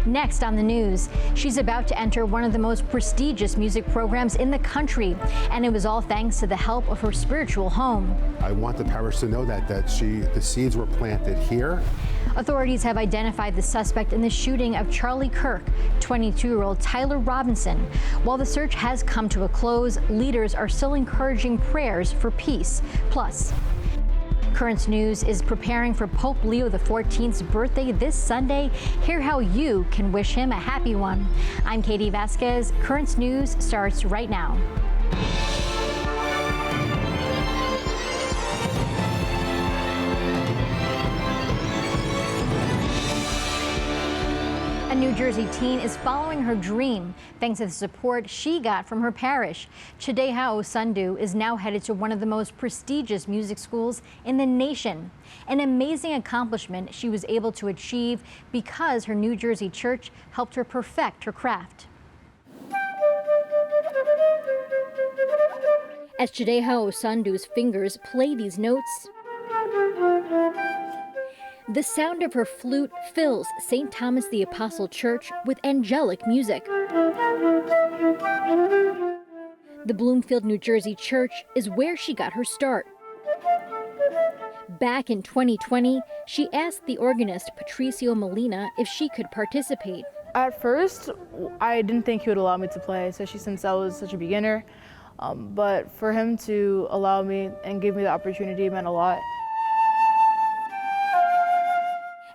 Next on the news, she's about to enter one of the most prestigious music programs in the country, and it was all thanks to the help of her spiritual home. I want the parish to know that the seeds were planted here. Authorities have identified the suspect in the shooting of Charlie Kirk, 22-year-old Tyler Robinson. While the search has come to a close, leaders are still encouraging prayers for peace. Plus, Currents News is preparing for Pope Leo XIV's birthday this Sunday. Hear how you can wish him a happy one. I'm Katie Vasquez. Currents News starts right now. A New Jersey teen is following her dream thanks to the support she got from her parish. Chideha Osundu is now headed to one of the most prestigious music schools in the nation. An amazing accomplishment she was able to achieve because her New Jersey church helped her perfect her craft. As Chideha Osundu's fingers play these notes, the sound of her flute fills St. Thomas the Apostle Church with angelic music. The Bloomfield, New Jersey church is where she got her start. Back in 2020, she asked the organist Patricio Molina if she could participate. At first, I didn't think he would allow me to play, especially since I was such a beginner. But for him to allow me and give me the opportunity meant a lot.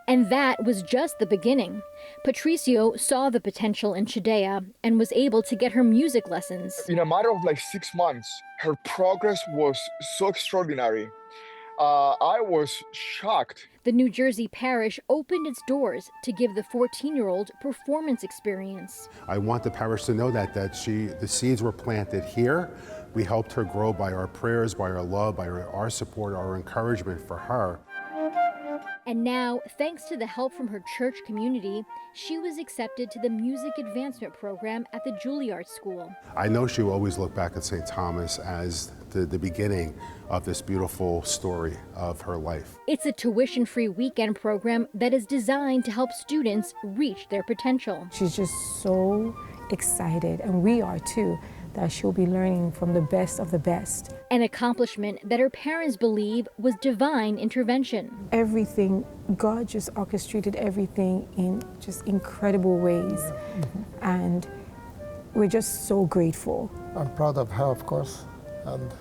And that was just the beginning. Patricio saw the potential in Chideha and was able to get her music lessons. In a matter of like 6 months, her progress was so extraordinary. I was shocked. The New Jersey parish opened its doors to give the 14-year-old performance experience. I want the parish to know that the seeds were planted here. We helped her grow by our prayers, by our love, by our support, our encouragement for her. And now, thanks to the help from her church community, she was accepted to the music advancement program at the Juilliard School. I know she will always look back at St. Thomas as the beginning of this beautiful story of her life. It's a tuition-free weekend program that is designed to help students reach their potential. She's just so excited, and we are too, that she'll be learning from the best of the best. An accomplishment that her parents believe was divine intervention. Everything, God just orchestrated everything in just incredible ways. And we're just so grateful. I'm proud of her, of course, and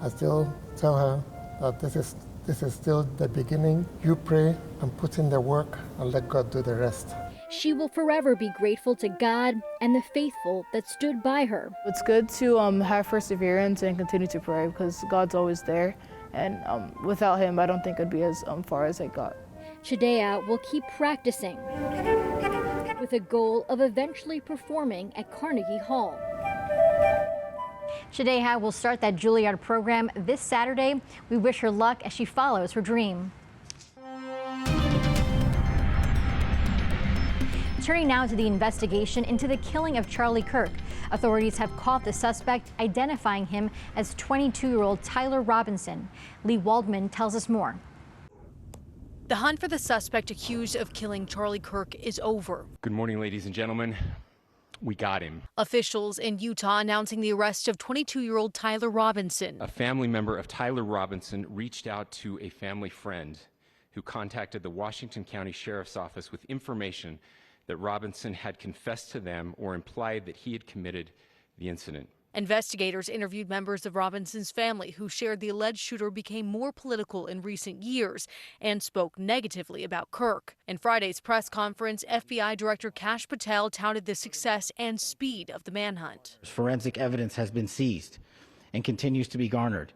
I still tell her that this is still the beginning. You pray and put in the work and let God do the rest. She will forever be grateful to God and the faithful that stood by her. It's good to have perseverance and continue to pray because God's always there. And without him, I don't think I'd be as far as I got. Chideha will keep practicing with a goal of eventually performing at Carnegie Hall. Chideha will start that Juilliard program this Saturday. We wish her luck as she follows her dream. Turning now to the investigation into the killing of Charlie Kirk. Authorities have caught the suspect, identifying him as 22-year-old Tyler Robinson. Lee Waldman tells us more. The hunt for the suspect accused of killing Charlie Kirk is over. Good morning, ladies and gentlemen. We got him. Officials in Utah announcing the arrest of 22-year-old Tyler Robinson. A family member of Tyler Robinson reached out to a family friend who contacted the Washington County Sheriff's Office with information that Robinson had confessed to them or implied that he had committed the incident. Investigators interviewed members of Robinson's family who shared the alleged shooter became more political in recent years and spoke negatively about Kirk. In Friday's press conference, FBI Director Kash Patel touted the success and speed of the manhunt. Forensic evidence has been seized and continues to be garnered.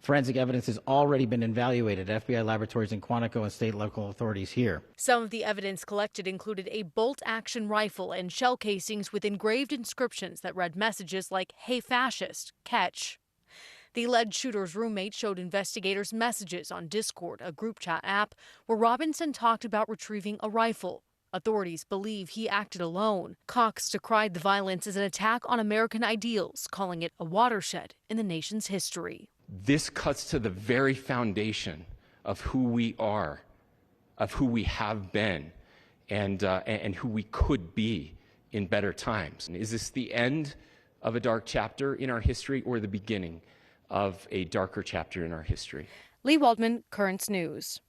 Forensic evidence has already been evaluated at FBI laboratories in Quantico and state local authorities here. Some of the evidence collected included a bolt-action rifle and shell casings with engraved inscriptions that read messages like, "Hey fascist, catch." The alleged shooter's roommate showed investigators messages on Discord, a group chat app, where Robinson talked about retrieving a rifle. Authorities believe he acted alone. Cox decried the violence as an attack on American ideals, calling it a watershed in the nation's history. This cuts to the very foundation of who we are, of who we have been, and who we could be in better times. Is this the end of a dark chapter in our history or the beginning of a darker chapter in our history? Lee Waldman, Currents News.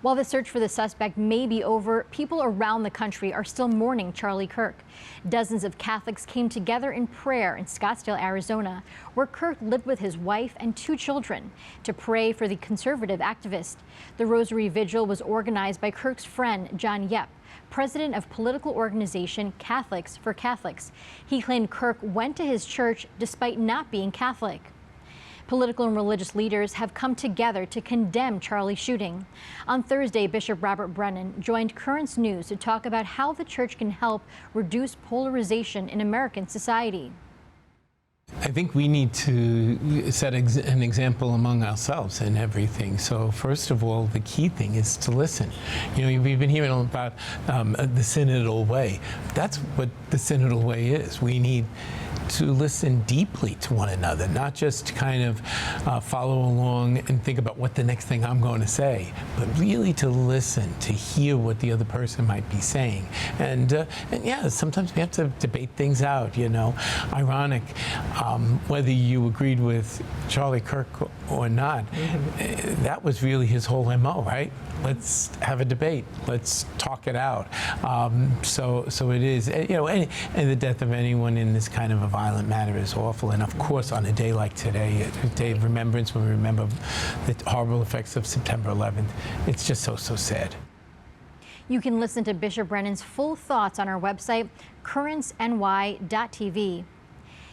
While the search for the suspect may be over, people around the country are still mourning Charlie Kirk. Dozens of Catholics came together in prayer in Scottsdale, Arizona, where Kirk lived with his wife and 2 children, to pray for the conservative activist. The Rosary Vigil was organized by Kirk's friend, John Yep, president of political organization Catholics for Catholics. He claimed Kirk went to his church despite not being Catholic. Political and religious leaders have come together to condemn Charlie's shooting. On Thursday, Bishop Robert Brennan joined Currents News to talk about how the church can help reduce polarization in American society. I think we need to set an example among ourselves in everything. So first of all, the key thing is to listen. You know, we've been hearing about the synodal way. That's what the synodal way is. We need to listen deeply to one another, not just kind of follow along and think about what the next thing I'm going to say, but really to listen, to hear what the other person might be saying. And yeah, sometimes we have to debate things out, you know. Ironic, whether you agreed with Charlie Kirk or not, that was really his whole MO, right? Let's have a debate. Let's talk it out. So it is, you know, and the death of anyone in this kind of a violent manner is awful. And of course, on a day like today, a day of remembrance, when we remember the horrible effects of September 11th, it's just so sad. You can listen to Bishop Brennan's full thoughts on our website, currentsny.tv.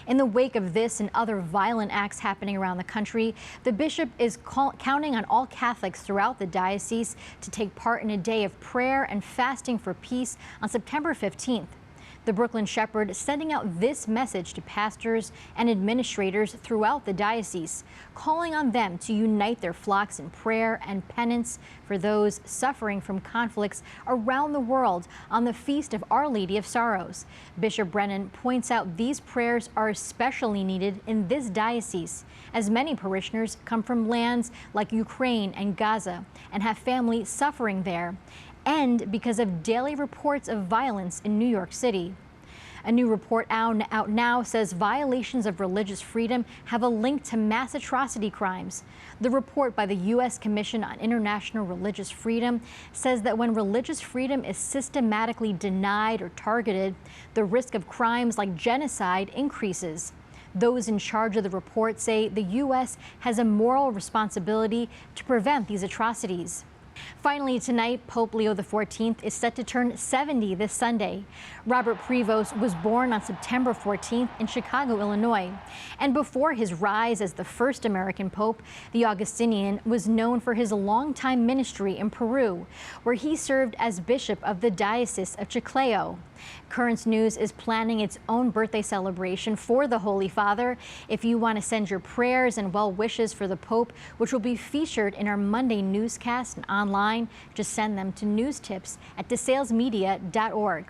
In the wake of this and other violent acts happening around the country, the bishop is counting on all Catholics throughout the diocese to take part in a day of prayer and fasting for peace on September 15th. The Brooklyn Shepherd sending out this message to pastors and administrators throughout the diocese, calling on them to unite their flocks in prayer and penance for those suffering from conflicts around the world on the feast of Our Lady of Sorrows. Bishop Brennan points out these prayers are especially needed in this diocese, as many parishioners come from lands like Ukraine and Gaza and have family suffering there, and because of daily reports of violence in New York City. A new report out now says violations of religious freedom have a link to mass atrocity crimes. The report by the U.S. Commission on International Religious Freedom says that when religious freedom is systematically denied or targeted, the risk of crimes like genocide increases. Those in charge of the report say the U.S. has a moral responsibility to prevent these atrocities. Finally, tonight, Pope Leo XIV is set to turn 70 this Sunday. Robert Prevost was born on September 14th in Chicago, Illinois. And before his rise as the first American pope, the Augustinian was known for his longtime ministry in Peru, where he served as bishop of the Diocese of Chiclayo. Currents News is planning its own birthday celebration for the Holy Father. If you want to send your prayers and well wishes for the Pope, which will be featured in our Monday newscast and online, just send them to newstips@desalesmedia.org.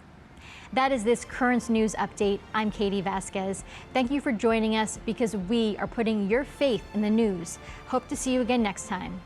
That is this Currents News update. I'm Katie Vasquez. Thank you for joining us, because we are putting your faith in the news. Hope to see you again next time.